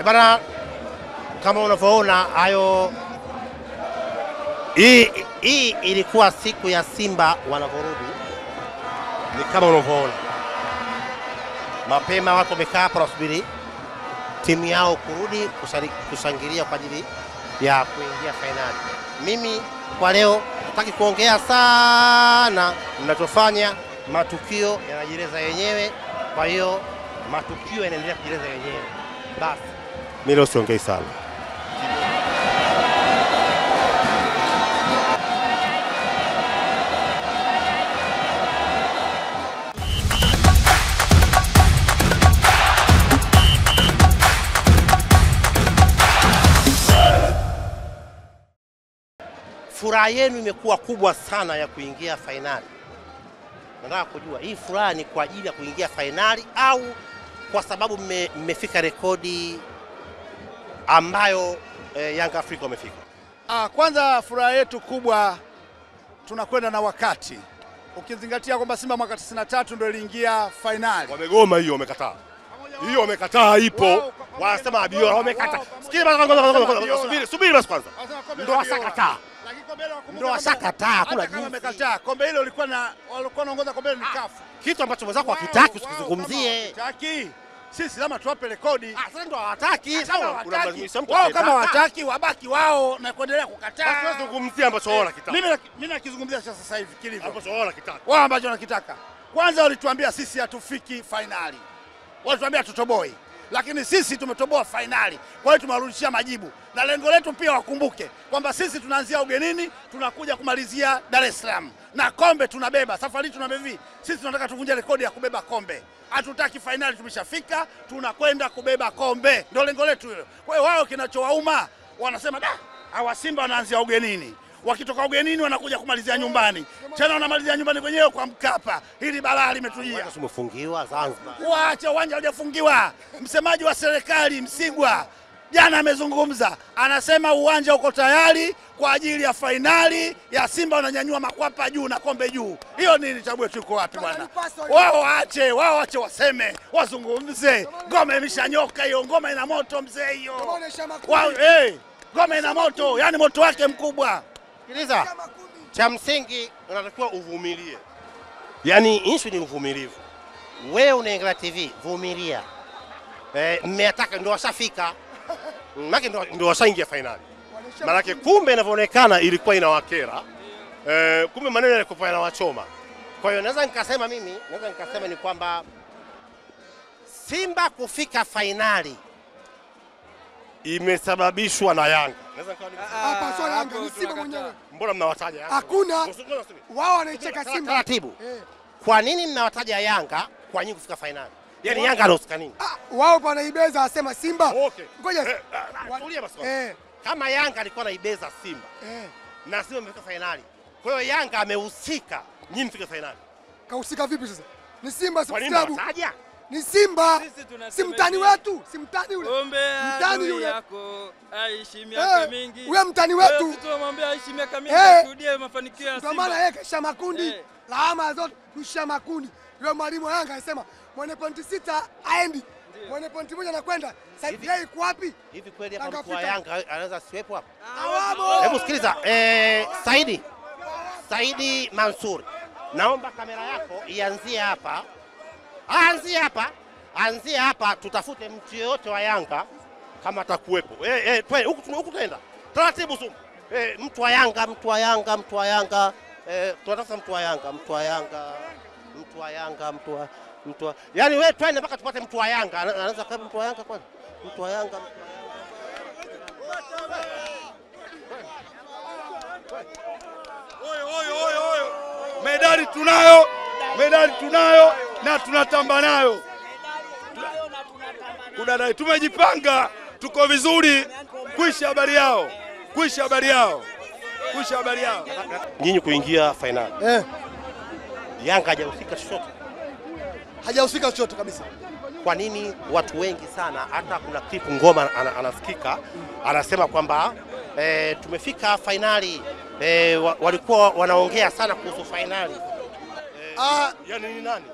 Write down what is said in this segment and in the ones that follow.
Bana, kama unavyoona hayo, hii ilikuwa siku ya Simba wanavyorudi. Ni kama unavyoona mapema watu wamekaa hapa wasubiri timu yao kurudi kushangilia kwa ajili ya kuingia finali. Mimi kwa leo nataki kuongea sana, ninachofanya matukio yanajieleza yenyewe, kwa hiyo matukio yanaendelea kujieleza yenyewe. Basi mimi leo siongei sana. Furaha yenu imekuwa kubwa sana ya kuingia finali. Nataka kujua hii furaha ni kwa ajili ya kuingia finali au kwa sababu mmefika rekodi ambayo Yanga Afrika wamefika? Kwanza furaha yetu kubwa, tunakwenda na wakati. Ukizingatia kwamba Simba mwaka 93 ndio iliingia finali. Wamegoma hiyo, wamekataa. Hiyo wamekataa ipo. Wanasema Abiola wamekataa. Subiri basi kwanza. Ndio wasakataa. Ndio wasakataa, kuna kama wamekataa. Kombe hilo walikuwa wanaongoza kombe ni kafu. Kitu ambacho mwenzako hakitaki usikizungumzie. Hataki. Sisi lazima tuwape rekodi. Sasa ndio hawataki. Wao kama hawataki wabaki wao na kuendelea kukataa. Sasa zungumzia ambacho wao wanakitaka. Mimi nakizungumzia sasa hivi kilivyo. Ambacho wao wanakitaka. Wao ambacho wanakitaka. Kwanza walituambia sisi hatufiki finali. Walituambia tutoboi. Lakini sisi tumetoboa finali. Kwa hiyo tumewarudishia majibu. Na lengo letu pia wakumbuke kwamba sisi tunaanzia ugenini, tunakuja kumalizia Dar es Salaam. Na kombe tunabeba. Safari tunabeba. Sisi tunataka tuvunje rekodi ya kubeba kombe. Hatutaki finali, tumeshafika, tunakwenda kubeba kombe. Ndio lengo letu hilo. Kwa hiyo wao kinachowauma wanasema hawa Simba wanaanzia ugenini. Wakitoka ugenini wanakuja kumalizia nyumbani. Tena wanamalizia nyumbani kwenyewe kwa Mkapa. Hili balaa limetujia. Tumefungiwa Zanzibar. Waacha uwanja hujafungiwa. Msemaji wa serikali Msigwa jana amezungumza, anasema uwanja uko tayari kwa ajili ya finali ya Simba wananyanyua makwapa juu na kombe juu. Hiyo nini chague tuko wapi bwana? Wao waache waseme, wazungumze. Ngoma imeshanyoka hiyo, ngoma ina moto mzee hiyo. Wao ngoma ina moto, yani moto wake mkubwa. Sikiliza, cha msingi unatakiwa uvumilie. Yaani issue ni uvumilivu. Wewe unaangalia TV, vumilia. Mmeataka ndio washafika. Maana ndio washaingia finali. Maana kumbe inavyoonekana ilikuwa inawakera. Kumbe maneno yalikuwa yanawachoma. Kwa hiyo naweza nikasema ni kwamba Simba kufika finali imesababishwa na Yanga. Hapa sio Yanga, ni Simba mwenyewe. Mbona mnawataja Yanga? Hakuna. Wao wanaicheka Simba. Taratibu. Kwa nini mnawataja Yanga kwa nini kufika finali? Yaani Yanga anahusika nini? Wao wanaibeza asema Simba. Okay. Ngoja. Tulia basi. Kama Yanga alikuwa anaibeza Simba. Na Simba imefika finali. Kwa hiyo Yanga amehusika nyinyi mfike finali. Kahusika vipi sasa? Ni Simba si klabu. mtaja. Ni Simba. Si mtani wetu, si mtani yule. Mtani yule yako aishi miaka mingi. Wewe mtani wetu. Sisi tunamwambia aishi miaka mingi kushuhudia mafanikio ya Simba. Kwa maana yeye kesha makundi. Laama zote kusha makundi. Yule mwalimu wa Yanga anasema mwenye pointi 6 aendi. Mwenye pointi 1 anakwenda. Sasa yeye iko wapi? Hivi kweli hapa kwa Yanga anaweza siwepo hapa? Hawamo. Hebu sikiliza, Saidi Mansur. Naomba kamera yako ianzie hapa. Anzie hapa tutafute mtu yote wa Yanga kama atakuwepo. Huku tunaenda. Taratibu tu. Mtu wa Yanga. Tunatafuta mtu wa Yanga. Yaani wewe twende mpaka tupate mtu wa Yanga. Anaanza kama mtu wa Yanga kwani? Mtu wa Yanga. Oyo. Medali tunayo na tunatamba nayo. Kudadai tumejipanga, tuko vizuri. Kuisha habari yao. Nyinyi kuingia finali. Yanga hajahusika chochote. Hajahusika chochote kabisa. Kwa nini watu wengi sana, hata kuna clip Ngoma anasikika anasema kwamba tumefika finali, walikuwa wanaongea sana kuhusu finali. Yaani ni nani?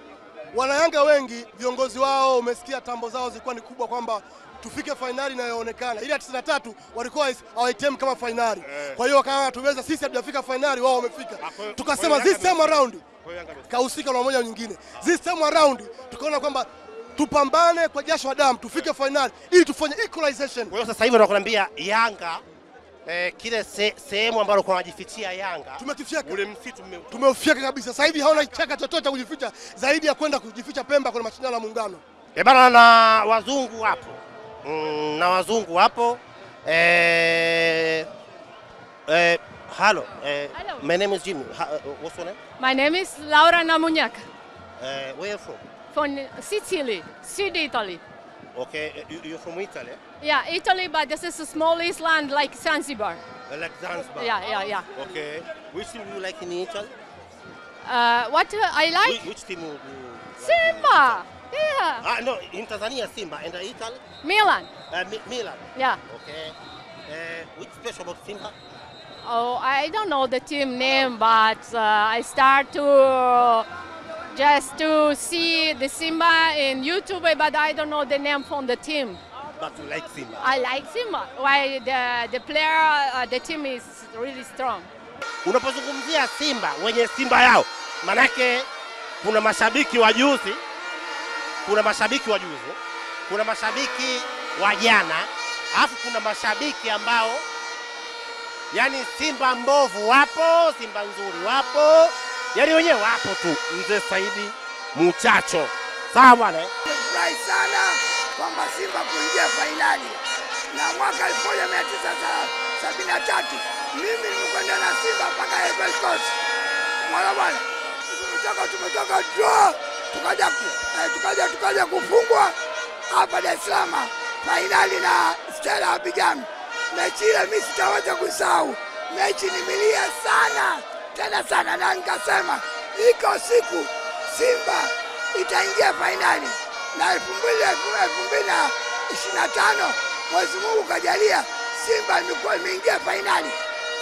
Wanayanga wengi viongozi wao umesikia tambo zao zilikuwa ni kubwa kwamba tufike finali inayoonekana. Ile 93 walikuwa hawaitem kama finali. Kwa hiyo kama tuweza sisi hatujafika finali, wao wamefika. Tukasema this time around kahusika na moja nyingine. This time around tukaona kwamba tupambane kwa jasho la damu tufike finali ili tufanye equalization. Kwa hiyo sasa hivi nakwambia Yanga kile sehemu ambalo kwa wajifichia Yanga tumekifyeka. Ule msitu tumefyeka kabisa. Sasa hivi haona chaka chochote kujificha zaidi ya kwenda kujificha Pemba kwenye mashindano ya Muungano. Bana na wazungu hapo. Na wazungu hapo. Hello. Hello. My name is Jimmy. What's your name? My name is Laura Namunyaca. Where are you from? From Sicily, South Italy. Okay, you're from Italy? Yeah, Italy, but this is the smallest land like Zanzibar. Like Zanzibar? Yeah. Okay. Which team do you like in Italy? What I like? Which team do you Simba. Yeah. No, in Tanzania Simba, and Italy? Milan. Milan? Yeah. Okay. What's special about Simba? Oh, I don't know the team name, but I start to just to see the Simba in YouTube, but I don't know the name from the team. But you like Simba? I like Simba. Why the player, the team is really strong. Unapozungumzia Simba, wenye Simba yao, manake kuna mashabiki wa juzi, kuna mashabiki wa jana, alafu kuna mashabiki ambao yani Simba mbovu wapo, Simba nzuri wapo, yani wenyewe wapo tu. Mzee Saidi Muchacho. Sawa bwana. Nimefurahi sana kwamba Simba kuingia fainali. Na mwaka 1973 mimi nimekwenda na Simba mpaka Ivory Coast. Mwana bwana. Tumetoka draw, tukaja kufungwa hapa Dar es Salaam fainali na Stella Abidjan. Mechi ile mimi sitaweza kusahau. Mechi nimelia sana, tena sana, na nikasema iko siku Simba itaingia fainali. Na 2025 Mwenyezi Mungu kajalia Simba imeingia fainali.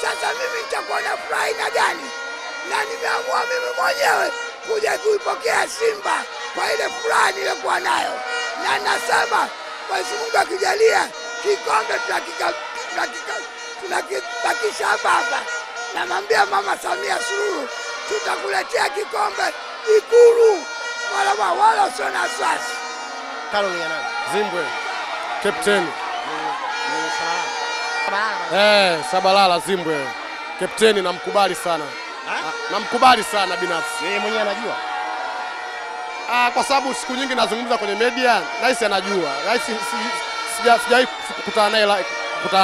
Sasa mimi nitakuwa na furaha na gani? Na nimeamua mimi mwenyewe kuja kuipokea Simba kwa ile furaha nilikuwa nayo. Na nasema Mwenyezi Mungu akijalia kikombe tunakibakisha hapa. Namwambia Mama Samia Suluhu tutakuletea kikombe Ikulu. Wala sio na wasiwasi. Kalo ni nani? Zimbwe. Captain. Sabalala Zimbwe. Captain namkubali sana. Namkubali sana binafsi. Yeye mwenyewe anajua. Kwa sababu siku nyingi nazungumza kwenye media, Rais anajua. Rais sijawahi kukutana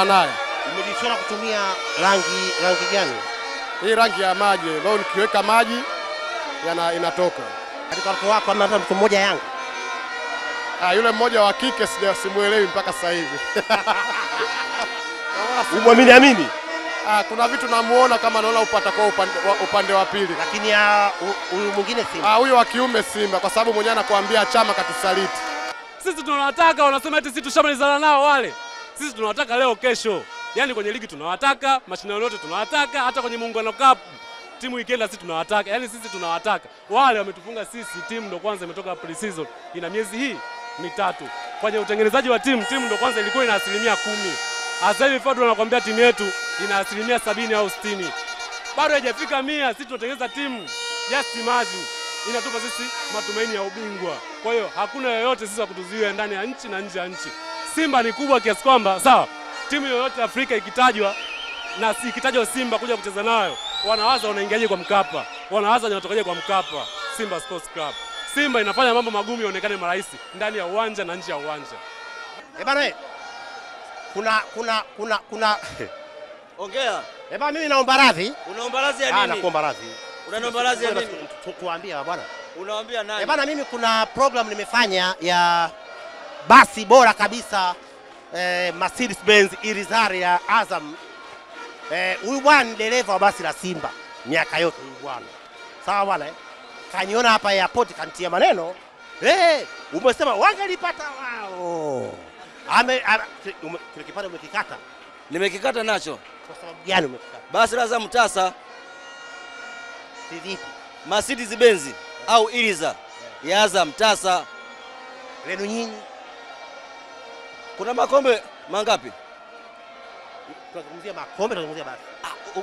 naye. Umejichora kutumia rangi gani? Hii rangi ya maji. Leo nikiweka maji inatoka. Katika watu wako ama mtu mmoja Yanga? Yule mmoja wa kike simuelewi mpaka sasa hivi. Umwamini? Kuna vitu namuona kama naona upata kwa upande wa pili. Lakini huyu mwingine Simba. Huyo wa kiume Simba kwa sababu mwenyewe anakuambia chama katusaliti. Sisi tunawataka, wanasema eti sisi tushamalizana nao wale. Sisi tunawataka leo kesho. Yaani kwenye ligi tunawataka, mashindano yote tunawataka, hata kwenye Muungano Cup timu ikienda sisi tunawataka. Yaani sisi tunawataka. Wale wametufunga sisi, timu ndo kwanza imetoka pre-season. Ina miezi hii mitatu. Kwenye utengenezaji wa timu ndo kwanza ilikuwa ina 10%. Sasa hivi Fadlu anakuambia timu yetu ina 70 au 60. Bado haijafika 100, sisi tunatengeneza timu. Just imagine. Inatupa sisi matumaini ya ubingwa. Kwa hiyo hakuna yoyote sisi wa kutuzuia ndani ya nchi na nje ya nchi. Simba ni kubwa kiasi kwamba sawa, timu yoyote Afrika ikitajwa na ikitajwa Simba kuja kucheza nayo, wanawaza wanaingiaje kwa Mkapa, wanawaza wanatokaje kwa Mkapa. Simba Sports Club, Simba inafanya mambo magumu yaonekane marahisi ndani ya uwanja na nje ya uwanja. Bana, kuna ongea. Bana, mimi naomba radhi. Unaomba radhi ya nini? Nakuomba radhi. Unaomba radhi ya nini? Tuambie bwana. Unaambia nani? Bana, mimi kuna program nimefanya ya basi bora kabisa Mercedes Benz Irizari ya Azam. Huyu bwana ni dereva wa basi la Simba miaka yote huyu bwana. Sawa bwana Kaniona hapa airport kanitia maneno. Umesema wangelipata wao. Kile kipande umekikata? Nimekikata nacho. Kwa sababu gani umekikata? Basi la Azam Tasa. Vipi? Mercedes Benz au Iriza ya Azam tasa. Lenu nyinyi Kuna makombe mangapi? tunazungumzia makombe, tunazungumzia basi.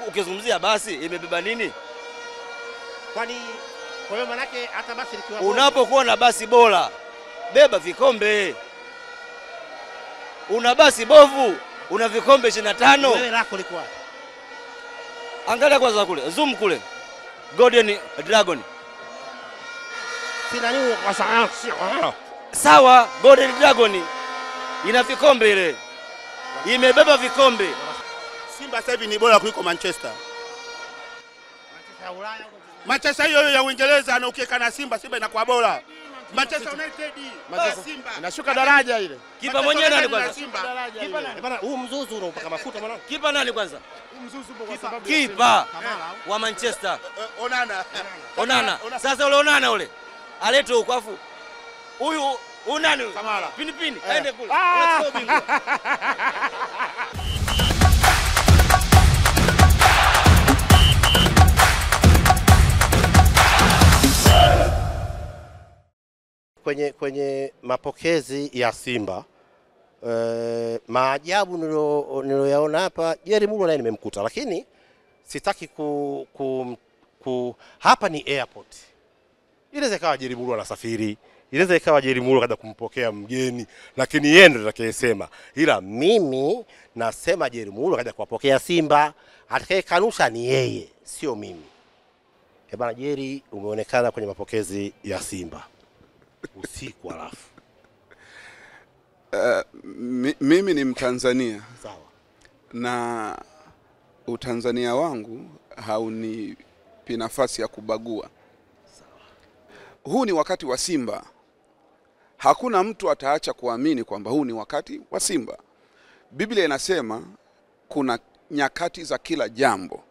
Ukizungumzia basi imebeba nini? Kwani kwa hiyo manake hata basi likiwa Unapokuwa na basi bora, beba vikombe. Una basi bovu, una vikombe 25. wewe lako liko wapi? Angalia kwanza kule, zoom kule. Golden Dragon. Sina nini kwa sayansi. Sawa, Golden Dragon ina vikombe ile. Imebeba vikombe. Simba sasa hivi ni bora kuliko Manchester. Manchester hiyo ya Uingereza na ukieka na Simba inakuwa bora. Manchester United, Simba Inashuka daraja ile. Kipa mwenyewe nani kwanza? Kipa nani? Bana huu mzuzu unaupaka mafuta mwanangu. Kipa nani kwanza? Mzuzu kwa sababu Kipa wa Manchester. Onana. Sasa ule Onana ule. Alete huko afu. Huyu nani huyu? Kamara. Pini. Aende kule. Unachukua bingwa. Kwenye mapokezi ya Simba maajabu nilioyaona hapa, Jerry Mulwa naye nimemkuta, lakini sitaki hapa ni airport. Inaweza ikawa Jerry Mulwa anasafiri, inaweza ikawa Jerry Mulwa kaja kumpokea mgeni, lakini yeye ndiye atakayesema. Ila mimi nasema Jerry Mulwa kaja kuwapokea Simba, atakayekanusha ni yeye, sio mimi. Bana Jerry, umeonekana kwenye mapokezi ya Simba usiku alafu. Mimi ni Mtanzania. Sawa. Na utanzania wangu haunipi nafasi ya kubagua. Sawa. Huu ni wakati wa Simba. Hakuna mtu ataacha kuamini kwamba huu ni wakati wa Simba. Biblia inasema kuna nyakati za kila jambo.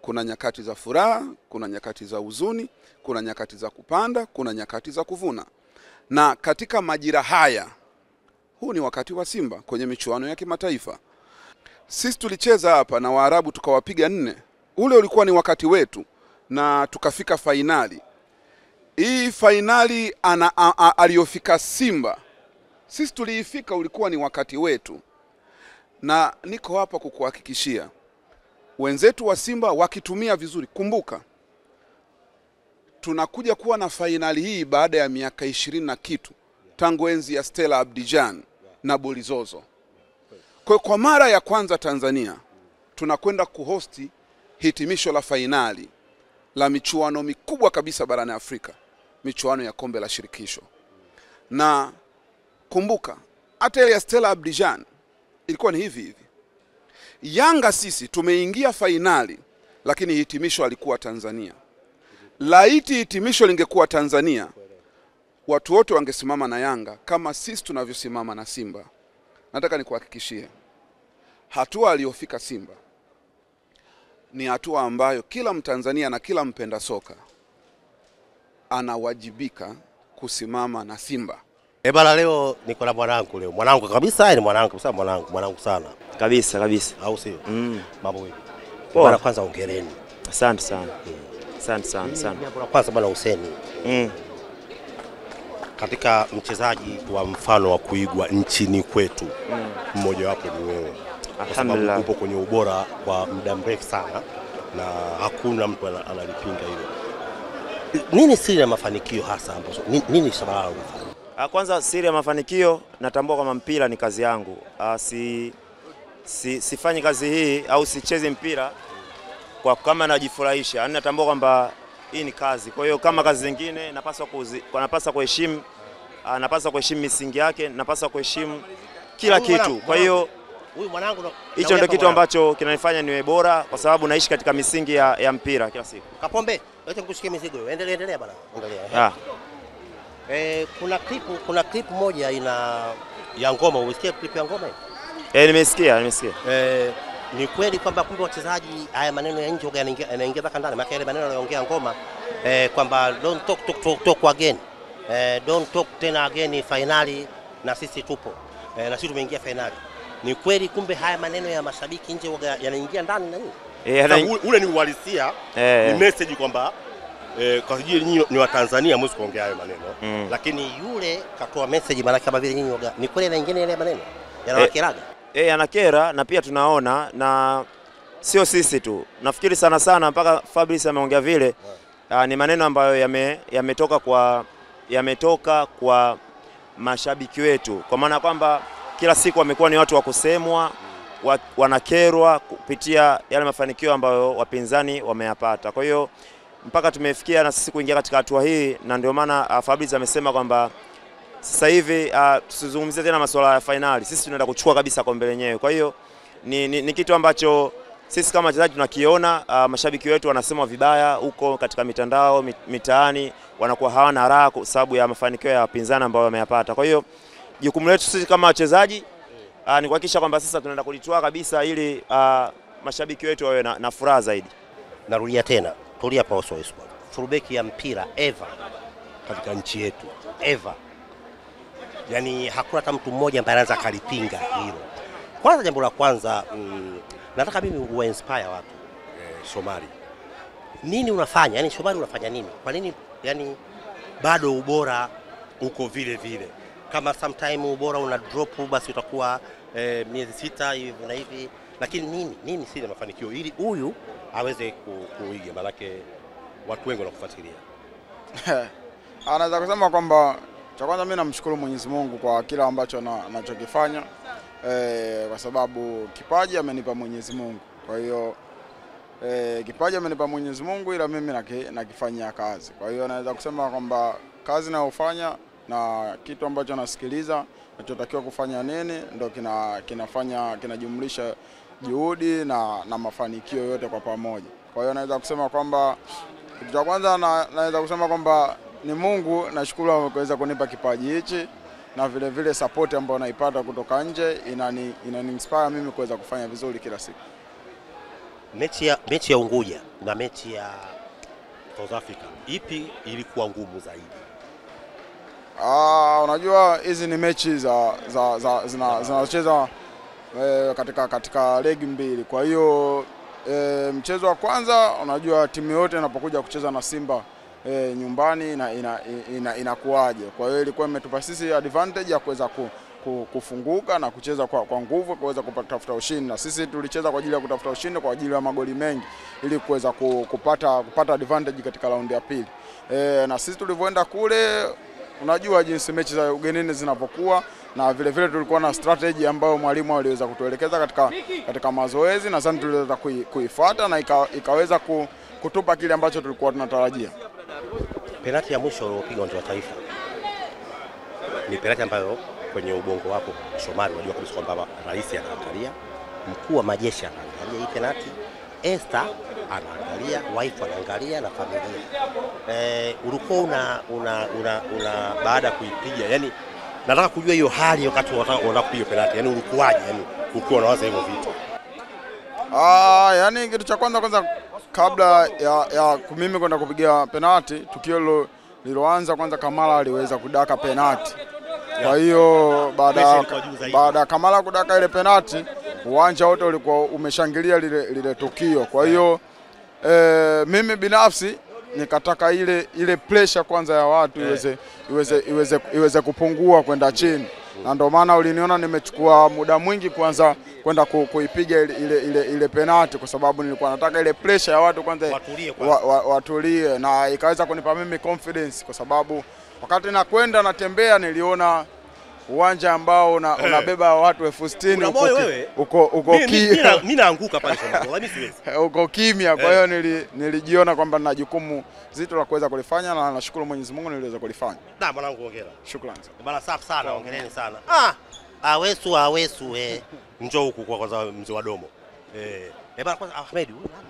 Kuna nyakati za furaha, kuna nyakati za huzuni, kuna nyakati za kupanda, kuna nyakati za kuvuna. Na katika majira haya, huu ni wakati wa Simba kwenye michuano ya kimataifa. Sisi tulicheza hapa na Waarabu tukawapiga 4. Ule ulikuwa ni wakati wetu na tukafika fainali. Hii fainali aliyofika Simba, sisi tuliifika, ulikuwa ni wakati wetu. Na niko hapa kukuhakikishia wenzetu wa Simba wakitumia vizuri. Kumbuka, tunakuja kuwa na fainali hii baada ya miaka 20 na kitu, tangu enzi ya Stella Abidjan na Bolizozo. Kwa mara ya kwanza Tanzania tunakwenda kuhosti hitimisho la fainali la michuano mikubwa kabisa barani Afrika, michuano ya kombe la shirikisho. Na kumbuka, hata ile ya Stella Abidjan ilikuwa ni hivi. Yanga sisi tumeingia fainali, lakini hitimisho alikuwa Tanzania. Laiti hitimisho lingekuwa Tanzania, watu wote wangesimama na Yanga kama sisi tunavyosimama na Simba. Nataka nikuhakikishie, hatua aliyofika Simba ni hatua ambayo kila Mtanzania na kila mpenda soka anawajibika kusimama na Simba. Bana leo niko na mwanangu leo. Mwanangu kabisa, ni mwanangu kabisa, mwanangu sana. Kabisa. Au sio? Mambo vipi? Bwana kwanza ongereni. Asante sana. Jambo la kwanza bwana Hussein. Katika mchezaji wa mfano wa kuigwa nchini kwetu, mmoja wapo ni wewe. Alhamdulillah. Upo kwenye ubora kwa muda mrefu sana na hakuna mtu analipinga hilo. Nini siri ya mafanikio hasa ambazo? Nini sababu? Kwanza siri ya mafanikio, natambua kwamba mpira ni kazi yangu. Sifanyi kazi hii au sichezi mpira kwa kama najifurahisha. Natambua kwamba hii ni kazi. Kwa hiyo kama kazi zingine napaswa kuheshimu, napaswa kuheshimu misingi yake, napaswa kuheshimu kila kitu. Kwa hiyo huyu mwanangu hicho ndio kitu ambacho kinanifanya niwe bora, kwa sababu naishi katika misingi ya mpira kila siku. Kapombe, acha nikushikie mizigo wewe. Endelea bwana. Angalia. Kuna clip moja ya ngoma. Umesikia clip ya ngoma hiyo? Nimesikia. Ni kweli kwamba kumbe wachezaji haya maneno ya nje yanaingia mpaka ndani? Maana yale maneno anayoongea ngoma kwamba don't talk again. Don't talk tena again, finali na sisi tupo. Na sisi tumeingia finali. Ni kweli kumbe haya maneno ya mashabiki nje yanaingia ndani na nini? Ule ni uhalisia, ni message kwamba kwa sababu nyinyi ni wa Tanzania mwezi kuongea hayo maneno. Lakini yule katoa message maana kama vile nyinyi ni kweli na nyingine ile maneno yanawakeraga. Yanakera na pia tunaona na sio sisi tu. Nafikiri sana mpaka Fabrice ameongea vile ni maneno ambayo yametoka kwa mashabiki wetu. Kwa maana kwamba kila siku wamekuwa ni watu wa kusemwa, wanakerwa kupitia yale mafanikio ambayo wapinzani wameyapata. Kwa hiyo mpaka tumefikia na sisi kuingia katika hatua hii, na ndio maana Fabrice amesema kwamba sasa hivi tusizungumzie tena masuala ya finali. Sisi tunaenda kuchukua kabisa kombe lenyewe. Kwa hiyo ni kitu ambacho sisi kama wachezaji tunakiona. Mashabiki wetu wanasemwa vibaya huko katika mitandao, mitaani, wanakuwa hawana raha kwa sababu ya mafanikio ya wapinzani ambao wameyapata. Kwa hiyo jukumu letu sisi kama wachezaji ni kuhakikisha kwamba sasa tunaenda kulitoa kabisa ili mashabiki wetu wawe na furaha zaidi. Narudia tena, tulia pa Oswald. Fullback ya mpira ever katika nchi yetu ever. Yaani hakuna hata mtu mmoja ambaye anaweza kalipinga hilo. Kwanza jambo la kwanza nataka mimi uwa inspire watu. Shomari. Nini unafanya? Yaani Shomari unafanya nini? Kwa nini yani bado ubora uko vile vile? Kama sometime ubora una drop basi utakuwa miezi 6 hivi na hivi. Lakini nini siri mafanikio ili huyu aweze kuiga, malaki watu wengi wanakufuatilia. Anaweza kusema kwamba cha kwanza mimi namshukuru Mwenyezi Mungu kwa kila ambacho nachokifanya, kwa sababu kipaji amenipa Mwenyezi Mungu. Kwa hiyo kipaji amenipa Mwenyezi Mungu, ila mimi nakifanyia kazi. Kwa hiyo naweza kusema kwamba kazi ninayofanya na kitu ambacho nasikiliza nachotakiwa kufanya nini ndio kinajumlisha juhudi na mafanikio yote kwa pamoja. Kwa hiyo naweza kusema kwamba kitu cha kwanza naweza kusema kwamba ni Mungu, nashukuru ameweza kunipa kipaji hichi, na vile vile support ambayo naipata kutoka nje inani-inspire mimi kuweza kufanya vizuri kila siku. Mechi ya Unguja na mechi ya South Africa, ipi ilikuwa ngumu zaidi? Unajua hizi ni mechi zinacheza katika legi mbili. Kwa hiyo mchezo wa kwanza, unajua timu yote inapokuja kucheza na Simba nyumbani inakuaje. Kwa hiyo ilikuwa imetupa sisi advantage ya kuweza kufunguka na kucheza kwa nguvu kuweza kutafuta ushindi, na sisi tulicheza kwa ajili ya kutafuta ushindi kwa ajili ya magoli mengi ili kuweza kupata advantage katika raundi ya pili. Na sisi tulivyoenda kule, unajua jinsi mechi za ugenini zinapokuwa, na vile vile tulikuwa na strategy ambayo mwalimu aliweza kutuelekeza katika mazoezi, na sasa tuliweza kuifuata na ikaweza kutupa kile ambacho tulikuwa tunatarajia. Penalti ya mwisho uliopiga uwanja wa Taifa ni penalti ambayo kwenye ubongo wako Shomari unajua kabisa kwamba rais anaangalia, mkuu wa majeshi anaangalia hii penalti, Esther anaangalia, wife anaangalia na familia. Ulikuwa una baada ya kuipiga, yani nataka kujua hiyo hali wakati unataka kupiga penalti, yani ulikuwaje, yani ukiwa unawaza hivyo vitu? Yani kitu cha kwanza kabla ya mimi kwenda kupiga penalti, tukio liloanza kwanza Kamala aliweza kudaka penalti. Kwa hiyo baada Kamala kudaka ile penalti, uwanja wote ulikuwa umeshangilia lile tukio. Kwa hiyo mimi binafsi nikataka ile pressure kwanza ya watu iweze kupungua kwenda chini. Na ndio maana uliniona nimechukua muda mwingi kwanza kwenda kuipiga ile penalti, kwa sababu nilikuwa nataka ile pressure ya watu kwanza watulie, na ikaweza kunipa mimi confidence, kwa sababu wakati nakwenda natembea niliona uwanja ambao unabeba watu 60,000 uko kimya. Mimi naanguka pale mimi siwezi. Uko kimya. Kwa hiyo nilijiona kwamba nina jukumu zito la kuweza kulifanya, na nashukuru Mwenyezi Mungu niliweza kulifanya. Na mwanangu hongera. Shukrani. Bana safi sana, hongereni sana. Awesu njoo huku kwa kwanza mzee wa domo. Bana kwanza Ahmed huyu nani?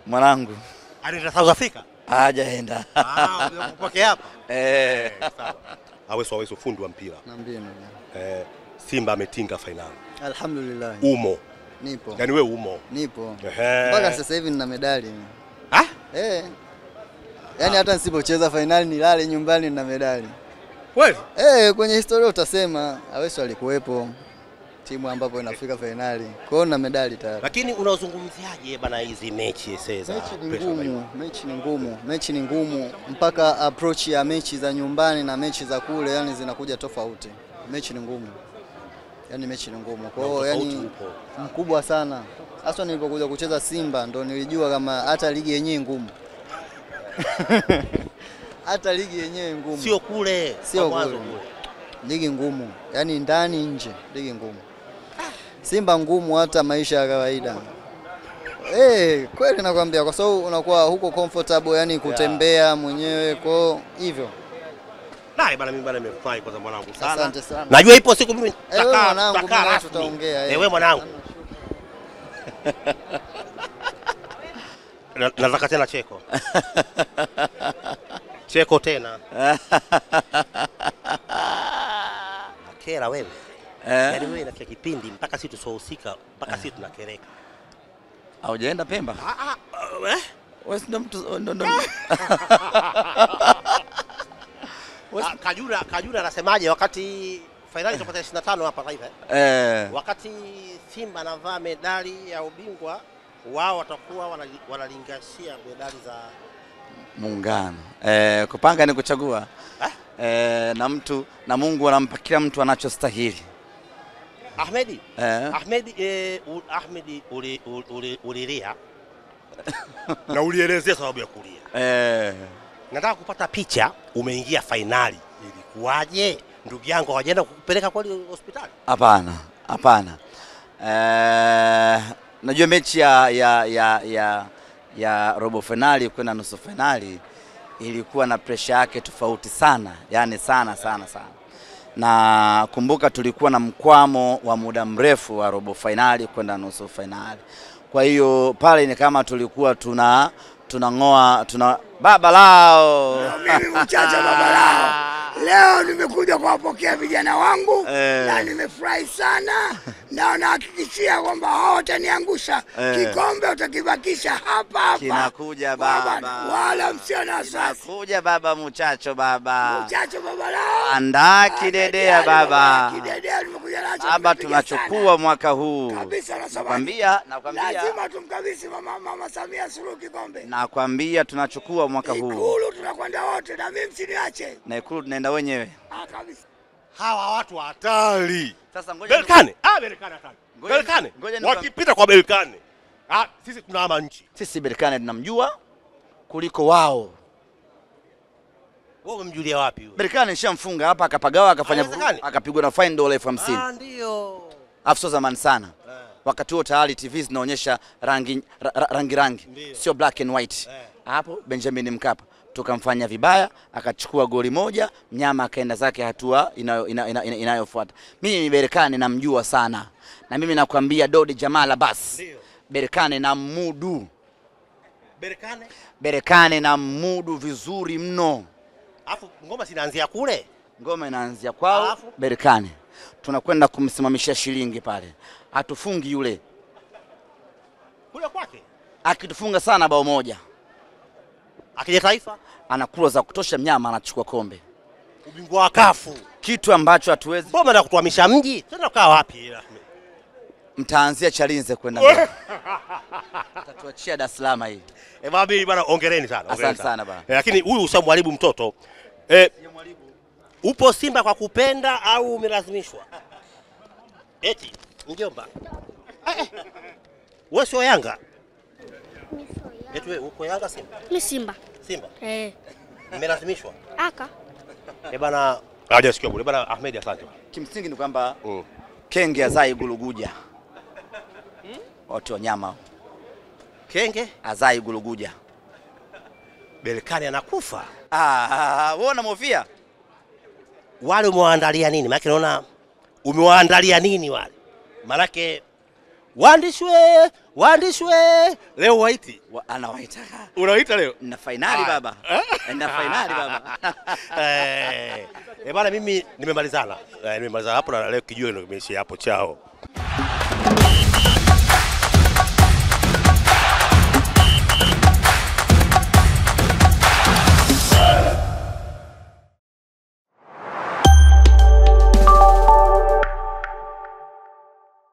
Mwanangu. Anaenda South Africa? Hajaenda. Umepokea hapa? Sawa. Awesu fundi wa mpira. Naambia. Simba ametinga finali. Alhamdulillah. Umo. Nipo. Yaani wewe umo. Nipo. Mpaka sasa hivi nina medali. Yaani hata nisipocheza finali nilale nyumbani na medali. Kweli? Kwenye historia utasema Awesu alikuwepo. timu ambapo inafika fainali. Kwa hiyo na medali tayari. Lakini unazungumziaje bana hizi mechi sasa? Mechi ni ngumu mpaka approach ya mechi za nyumbani na mechi za kule yani zinakuja tofauti. Mechi ni ngumu. Yani mechi ni ngumu. Kwa hiyo yani mkubwa sana. Hasa nilipokuja kucheza Simba ndo nilijua kama hata ligi yenyewe ngumu. Hata ligi yenyewe ngumu. Sio kule. Sio kule. Ligi ngumu. Yani ndani nje, ligi ngumu. Simba ngumu hata maisha ya kawaida. Kweli nakwambia kwa sababu unakuwa huko comfortable yani kutembea mwenyewe kwa hivyo. Naye bana mimi bana nimefurahi kwa mwanangu sana. Asante sana. Najua ipo siku mimi tutakaa tutaongea. Wewe mwanangu. Nataka tena cheko. Cheko tena. Kera wewe. Yaani wewe na kipindi mpaka sisi tusohusika mpaka sisi tunakereka. Haujaenda Pemba? Wewe ndo mtu ndo. Kajura anasemaje wakati finali tupata 25 hapa Taifa? Wakati Simba anavaa medali ya ubingwa wao watakuwa wanalingashia medali za Muungano. Kupanga ni kuchagua. Na mtu na Mungu anampa kila mtu anachostahili. Ahmedi. Ahmedi ulilia. Na ulielezea sababu ya kulia. Nataka kupata picha umeingia finali. Ilikuwaje? Ndugu yangu hawajaenda kukupeleka kwa hospitali? Hapana. Najua mechi ya robo finali kwenda nusu finali ilikuwa na pressure yake tofauti sana, yani sana. Na kumbuka tulikuwa na mkwamo wa muda mrefu wa robo finali kwenda nusu finali. Kwa hiyo pale ni kama tulikuwa tunangoa baba lao. Mimi mchacha baba lao. Leo nimekuja kuwapokea vijana wangu na nimefurahi sana na nahakikishia kwamba hawataniangusha. Kikombe utakibakisha hapa. Kinakuja baba. Wala msio na wasiwasi. Kinakuja baba Muchacho baba. Muchacho baba lao. Andaa kidedea baba. Kidedea nimekuja nacho. Baba tunachukua mwaka huu. Kabisa nakwambia. Lazima tumkabidhi mama Samia Suluhu kikombe. Nakwambia tunachukua mwaka huu. Ikulu tunakwenda wote na mimi msiniache. Na Ikulu tunaenda wenyewe. Kabisa. Hawa watu hatari. Sasa ngoja Berkane. Berkane hatari. Berkane. Wakipita kwa Berkane. Sisi tunahama nchi. Sisi Berkane tunamjua kuliko wao. Wewe umemjulia wapi huyo? Berkane nishamfunga hapa akapagawa akafanya akapigwa na fine dola 50. Ndio. Afso zamani sana. Wakati huo tayari TV zinaonyesha rangi. Sio black and white. Hapo Benjamin Mkapa tukamfanya vibaya akachukua goli moja, mnyama akaenda zake hatua inayofuata. Mimi Berkane namjua sana. Na mimi nakwambia Dodi Jamal Abbas. Berkane na mudu. Berkane na mudu vizuri mno. Alafu ngoma zinaanzia kule. Ngoma inaanzia kwao Berkane. Tunakwenda kumsimamishia shilingi pale. Hatufungi yule. Kule kwake. Akitufunga sana bao moja. Akija Taifa anakula za kutosha, mnyama anachukua kombe. Ubingwa wa kafu. Kitu ambacho hatuwezi. Mbona na kutuhamisha mji? Tena ukaa wapi? Mtaanzia Chalinze kwenda mbele. Tatuachia Dar es Salaam hii. Babi bwana ongereni sana. Asante sana bwana. Lakini huyu ushamwalibu mtoto. Upo Simba kwa kupenda au umelazimishwa? Eti mjomba. Wewe sio Yanga? Eti wewe uko Yanga Simba? Mimi Simba. Simba? Umelazimishwa? Aka. Bwana hajasikia bure. Bwana Ahmed asante. Kimsingi ni kwamba kenge azai guluguja. Watu wanyama. Kenge azai guluguja. Berkane anakufa. Wewe unamhofia? Wale umewaandalia nini? Maana naona umewaandalia nini wale? Maanake waandishwe leo waiti. Anawaita. Unawaita leo? Na finali baba. Na finali baba. Bwana mimi nimemalizana. Nimemalizana hapo na leo kijue ndio kimeishia hapo chao.